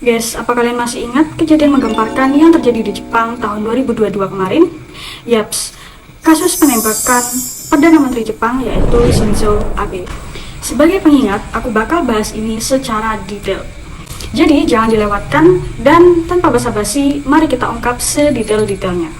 Guys, apa kalian masih ingat kejadian menggemparkan yang terjadi di Jepang tahun 2022 kemarin? Yaps, kasus penembakan Perdana Menteri Jepang yaitu Shinzo Abe. Sebagai pengingat, aku bakal bahas ini secara detail. Jadi jangan dilewatkan dan tanpa basa-basi, mari kita ungkap sedetail-detailnya.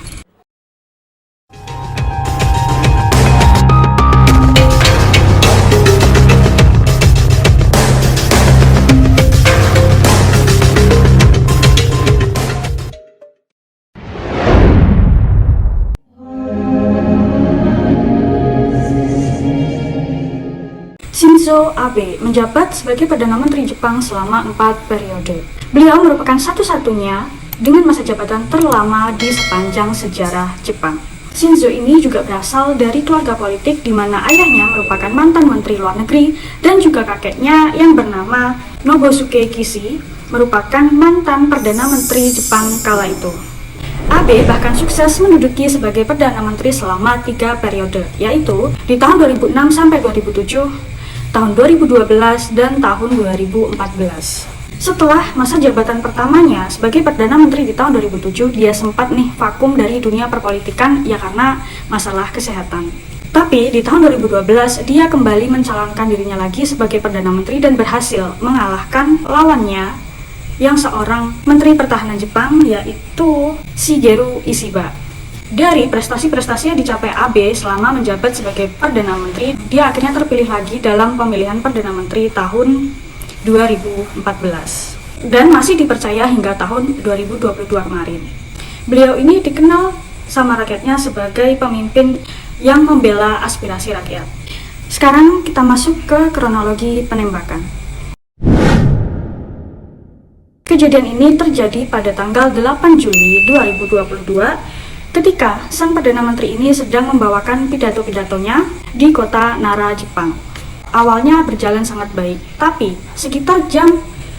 Shinzo Abe menjabat sebagai Perdana Menteri Jepang selama 4 periode. Beliau merupakan satu-satunya dengan masa jabatan terlama di sepanjang sejarah Jepang. Shinzo ini juga berasal dari keluarga politik di mana ayahnya merupakan mantan Menteri Luar Negeri dan juga kakeknya yang bernama Nobusuke Kishi merupakan mantan Perdana Menteri Jepang kala itu. Abe bahkan sukses menduduki sebagai Perdana Menteri selama 3 periode, yaitu di tahun 2006 sampai 2007, tahun 2012 dan tahun 2014. Setelah masa jabatan pertamanya sebagai Perdana Menteri di tahun 2007, dia sempat vakum dari dunia perpolitikan ya karena masalah kesehatan. Tapi di tahun 2012 dia kembali mencalonkan dirinya lagi sebagai Perdana Menteri dan berhasil mengalahkan lawannya yang seorang Menteri Pertahanan Jepang yaitu Shigeru Ishiba. Dari prestasi-prestasi yang dicapai Abe selama menjabat sebagai Perdana Menteri, dia akhirnya terpilih lagi dalam pemilihan Perdana Menteri tahun 2014 dan masih dipercaya hingga tahun 2022 kemarin. Beliau ini dikenal sama rakyatnya sebagai pemimpin yang membela aspirasi rakyat. Sekarang kita masuk ke kronologi penembakan. Kejadian ini terjadi pada tanggal 8 Juli 2022 ketika sang Perdana Menteri ini sedang membawakan pidato-pidatonya di kota Nara, Jepang. Awalnya berjalan sangat baik, tapi sekitar jam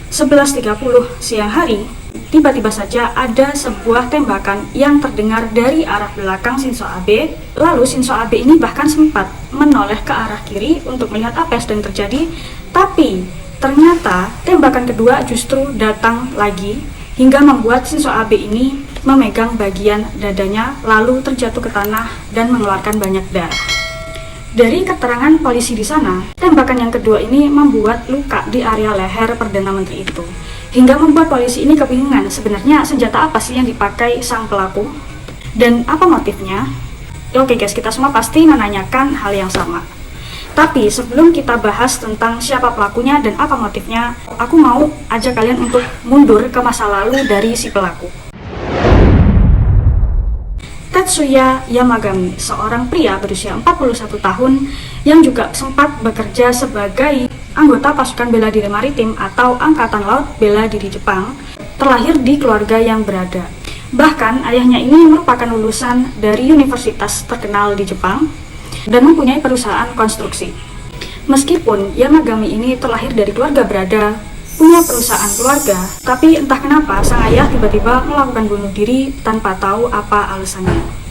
11.30 siang hari, tiba-tiba saja ada sebuah tembakan yang terdengar dari arah belakang Shinzo Abe. Lalu Shinzo Abe ini bahkan sempat menoleh ke arah kiri untuk melihat apa yang sedang terjadi, tapi ternyata tembakan kedua justru datang lagi hingga membuat Shinzo Abe ini memegang bagian dadanya lalu terjatuh ke tanah dan mengeluarkan banyak darah. Dari keterangan polisi di sana, tembakan yang kedua ini membuat luka di area leher Perdana Menteri itu, hingga membuat polisi ini kebingungan sebenarnya senjata apa sih yang dipakai sang pelaku dan apa motifnya. Oke guys, kita semua pasti menanyakan hal yang sama. Tapi sebelum kita bahas tentang siapa pelakunya dan apa motifnya, aku mau ajak kalian untuk mundur ke masa lalu dari si pelaku. Tetsuya Yamagami, seorang pria berusia 41 tahun yang juga sempat bekerja sebagai anggota pasukan bela diri maritim atau Angkatan Laut Bela Diri Jepang, terlahir di keluarga yang berada. Bahkan ayahnya ini merupakan lulusan dari universitas terkenal di Jepang dan mempunyai perusahaan konstruksi. Meskipun Yamagami ini terlahir dari keluarga berada, punya perusahaan keluarga, tapi entah kenapa sang ayah tiba-tiba melakukan bunuh diri tanpa tahu apa alasannya.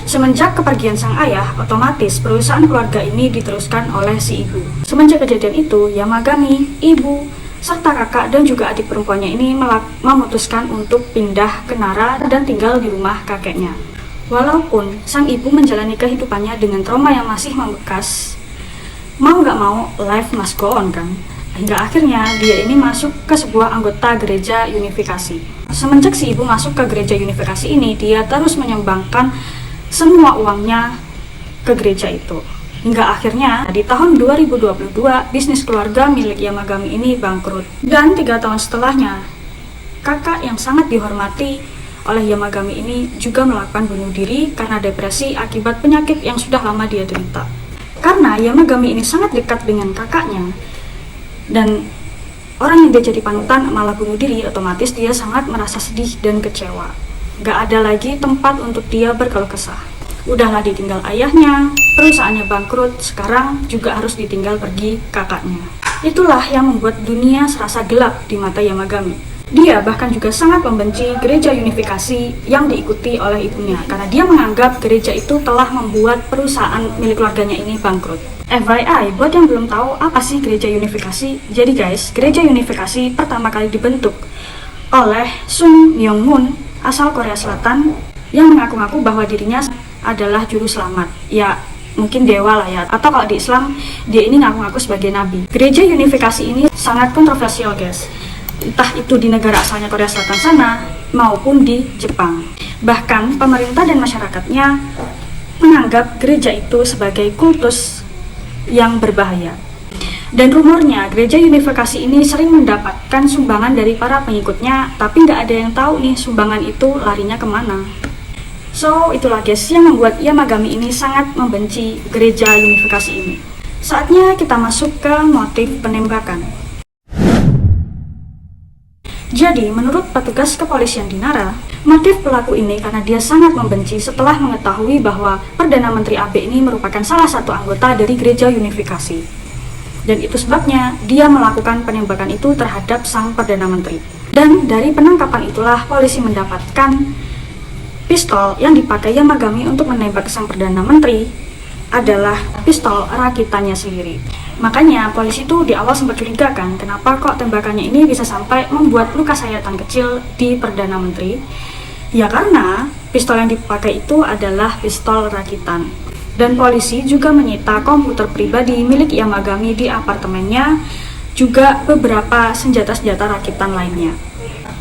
Semenjak kepergian sang ayah, otomatis perusahaan keluarga ini diteruskan oleh si ibu. Semenjak kejadian itu, Yamagami, ibu, serta kakak dan juga adik perempuannya ini memutuskan untuk pindah ke Nara dan tinggal di rumah kakeknya. Walaupun sang ibu menjalani kehidupannya dengan trauma yang masih membekas, mau gak mau life must go on kan? Hingga akhirnya dia ini masuk ke sebuah anggota gereja unifikasi. Semenjak si ibu masuk ke gereja unifikasi ini, dia terus menyumbangkan semua uangnya ke gereja itu. Hingga akhirnya di tahun 2022, bisnis keluarga milik Yamagami ini bangkrut. Dan 3 tahun setelahnya, kakak yang sangat dihormati oleh Yamagami ini juga melakukan bunuh diri karena depresi akibat penyakit yang sudah lama dia derita. Karena Yamagami ini sangat dekat dengan kakaknya, dan orang yang dia jadi panutan malah bunuh diri, otomatis dia sangat merasa sedih dan kecewa. Gak ada lagi tempat untuk dia berkeluh kesah. Udahlah ditinggal ayahnya, perusahaannya bangkrut, sekarang juga harus ditinggal pergi kakaknya. Itulah yang membuat dunia serasa gelap di mata Yamagami. Dia bahkan juga sangat membenci gereja unifikasi yang diikuti oleh ibunya karena dia menganggap gereja itu telah membuat perusahaan milik keluarganya ini bangkrut. FYI, buat yang belum tahu apa sih gereja unifikasi? Jadi guys, gereja unifikasi pertama kali dibentuk oleh Sung Myung Moon asal Korea Selatan yang mengaku-ngaku bahwa dirinya adalah juru selamat. Ya, mungkin dewa lah ya, atau kalau di Islam dia ini ngaku-ngaku sebagai nabi. Gereja unifikasi ini sangat kontroversial guys, entah itu di negara asalnya Korea Selatan sana maupun di Jepang. Bahkan pemerintah dan masyarakatnya menganggap gereja itu sebagai kultus yang berbahaya. Dan rumornya gereja unifikasi ini sering mendapatkan sumbangan dari para pengikutnya, tapi nggak ada yang tahu nih sumbangan itu larinya kemana. So, itulah guys yang membuat Yamagami ini sangat membenci gereja unifikasi ini. Saatnya kita masuk ke motif penembakan. Jadi, menurut petugas kepolisian di Nara, motif pelaku ini karena dia sangat membenci setelah mengetahui bahwa Perdana Menteri Abe ini merupakan salah satu anggota dari gereja unifikasi. Dan itu sebabnya dia melakukan penembakan itu terhadap sang Perdana Menteri. Dan dari penangkapan itulah polisi mendapatkan pistol yang dipakai Yamagami untuk menembak sang Perdana Menteri adalah pistol rakitannya sendiri. Makanya polisi itu di awal sempat curiga kan, kenapa kok tembakannya ini bisa sampai membuat luka sayatan kecil di Perdana Menteri. Ya karena pistol yang dipakai itu adalah pistol rakitan. Dan polisi juga menyita komputer pribadi milik Yamagami di apartemennya, juga beberapa senjata-senjata rakitan lainnya.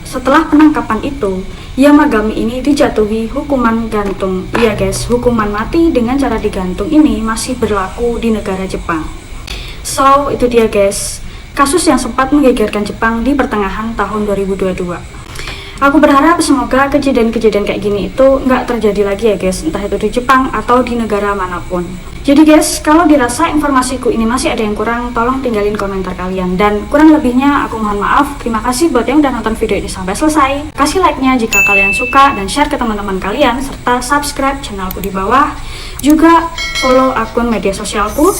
Setelah penangkapan itu, Yamagami ini dijatuhi hukuman gantung. Iya guys, hukuman mati dengan cara digantung ini masih berlaku di negara Jepang. So, itu dia guys, kasus yang sempat menggegerkan Jepang di pertengahan tahun 2022. Aku berharap semoga kejadian-kejadian kayak gini itu nggak terjadi lagi ya guys, entah itu di Jepang atau di negara manapun. Jadi guys, kalau dirasa informasiku ini masih ada yang kurang, tolong tinggalin komentar kalian. Dan kurang lebihnya aku mohon maaf. Terima kasih buat yang udah nonton video ini sampai selesai. Kasih like-nya jika kalian suka dan share ke teman-teman kalian, serta subscribe channelku di bawah. Juga follow akun media sosialku.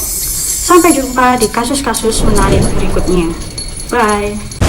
Sampai jumpa di kasus-kasus menarik berikutnya. Bye!